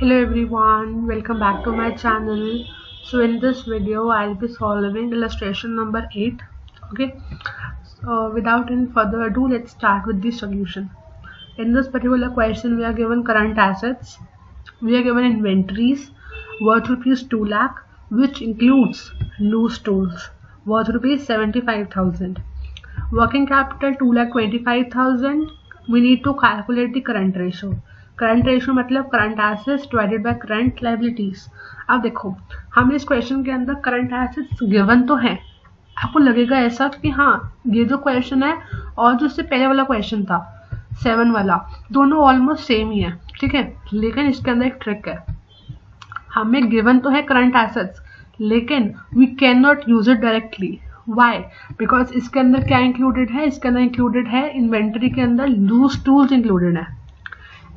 Hello everyone, welcome back to my channel. So in this video I'll be solving illustration number 8. Okay, so without any further ado, let's start with the solution. In this particular question we are given current assets, we are given inventories worth rupees 2 lakh, which includes loose tools worth rupees 75,000. Working capital 2,25,000. We need to calculate the current ratio. Current ratio मतलब current assets divided by current liabilities. अब देखो, हमें इस question के अंदर current assets given तो है. आपको लगेगा ऐसा कि हाँ, ये जो क्वेश्चन है और जो इससे पहले वाला क्वेश्चन था 7 वाला, दोनों ऑलमोस्ट सेम ही है. ठीक है, लेकिन इसके अंदर एक ट्रिक है. हमें गिवन तो है करंट एसेट्स, लेकिन we can not use it directly. Why? Because इसके अंदर क्या इंक्लूडेड है? इसके अंदर इंक्लूडेड है इन्वेंटरी के अंदर लूज टूल्स इंक्लूडेड है,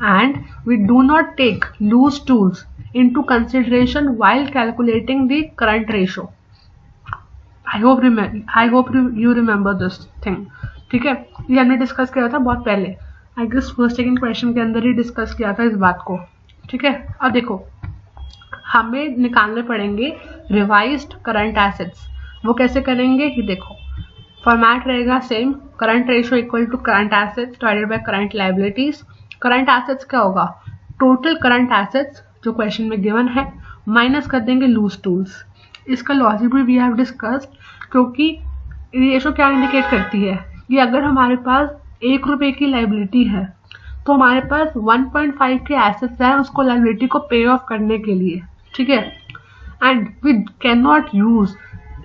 and we do not take loose tools into consideration while calculating the current ratio. I hope you remember this thing. ठीक है, ये हमने डिस्कस किया था बहुत पहले. I guess first second question के अंदर ही डिस्कस किया था इस बात को. ठीक है, अब देखो, हमें निकालने पड़ेंगे रिवाइज्ड करंट एसेट्स. वो कैसे करेंगे ये देखो. फॉर्मेट रहेगा same, current ratio equal to current assets divided by current liabilities. Current assets क्या होगा? टोटल करंट एसेट्स जो क्वेश्चन में गिवन है माइनस कर देंगे लूज टूल्स. इसका लॉजिक भी वी हैव डिस्कस्ड, क्योंकि रेशो क्या इंडिकेट करती है कि अगर हमारे पास 1 रुपये की लाइबिलिटी है तो हमारे पास 1.5 के एसेट्स हैं उसको लाइबिलिटी को पे ऑफ करने के लिए. ठीक है, and we can not use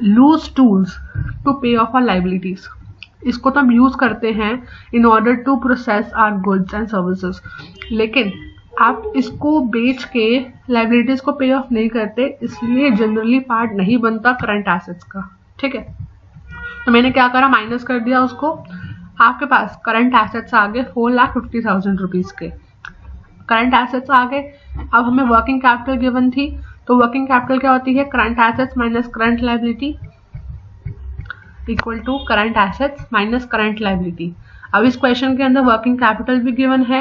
loose tools to pay off our liabilities. इसको तो हम यूज करते हैं in order to process our goods and services, लेकिन आप इसको बेच के लाइबिलिटीज को पे ऑफ नहीं करते, इसलिए जनरली पार्ट नहीं बनता करंट एसेट्स का. ठीक है, तो मैंने क्या करा, माइनस कर दिया उसको. आपके पास करंट एसेट्स आ गए 4,50,000 रुपीज के. करंट एसेट्स आ गए. अब हमें वर्किंग कैपिटल गिवन थी, तो वर्किंग कैपिटल क्या होती है? Current assets minus current liability equal to current assets minus current liability. अब इस क्वेश्चन के अंदर वर्किंग कैपिटल भी गिवन है,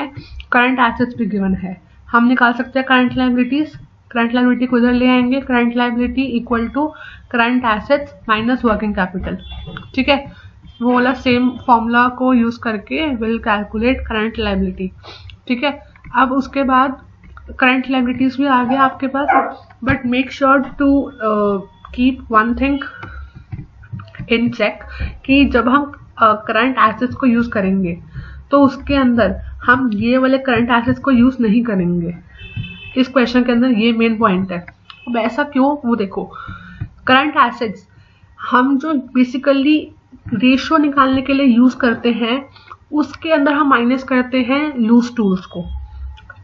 करंट एसेट्स भी गिवन है. हम निकाल सकते हैं करंट लायबिलिटीज. करंट लायबिलिटी को इधर ले आएंगे, current liability equal to current assets minus working capital. ठीक है, वो वाला सेम फॉर्मूला को यूज करके विल कैलकुलेट करंट लायबिलिटी. ठीक है, अब उसके बाद करंट लायबिलिटीज भी आ गया आपके पास, but make sure to keep one thing in check कि जब हम करंट एसेट्स को यूज करेंगे तो उसके अंदर हम ये वाले करंट एसेट्स को यूज नहीं करेंगे. इस क्वेश्चन के अंदर ये मेन पॉइंट है. अब ऐसा क्यों, वो देखो. करंट एसेट्स हम जो बेसिकली रेशियो निकालने के लिए यूज करते हैं उसके अंदर हम माइनस करते हैं लूज टूल्स को.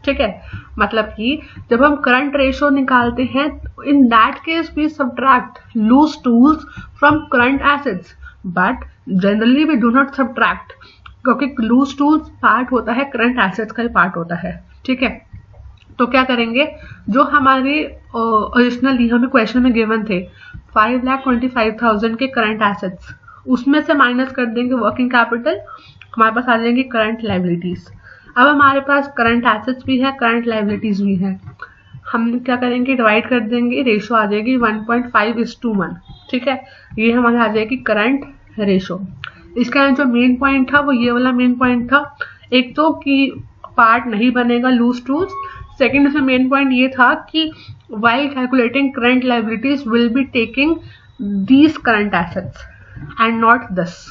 ठीक है, मतलब कि जब हम करंट रेशियो निकालते हैं in that case we subtract loose tools from current assets, but generally we do not subtract, क्योंकि लूज टूल्स पार्ट होता है करंट एसेट्स का ही पार्ट होता है. ठीक है, तो क्या करेंगे, जो हमारे ओरिजिनली हमें क्वेश्चन में गिवन थे 5,25,000 के करंट एसेट्स, उसमें से माइनस कर देंगे वर्किंग कैपिटल, हमारे पास आ जाएंगे करंट लायबिलिटीज. अब हमारे पास करंट एसेट्स भी है, करंट लायबिलिटीज भी है. हम क्या करेंगे, डिवाइड कर देंगे, रेशो आ जाएगी 1.5:1. ठीक है, ये हमारे आ जाएगी करंट रेशो. इसका जो मेन पॉइंट था वो ये वाला मेन पॉइंट था. एक तो कि पार्ट नहीं बनेगा लूज टूल्स, सेकेंड इसमें मेन पॉइंट ये था कि while calculating current liabilities will be taking these current assets and not this.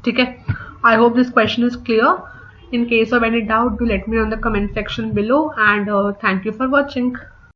ठीक है, I hope this question is clear. In case of any doubt, do let me know in the comment section below, and thank you for watching.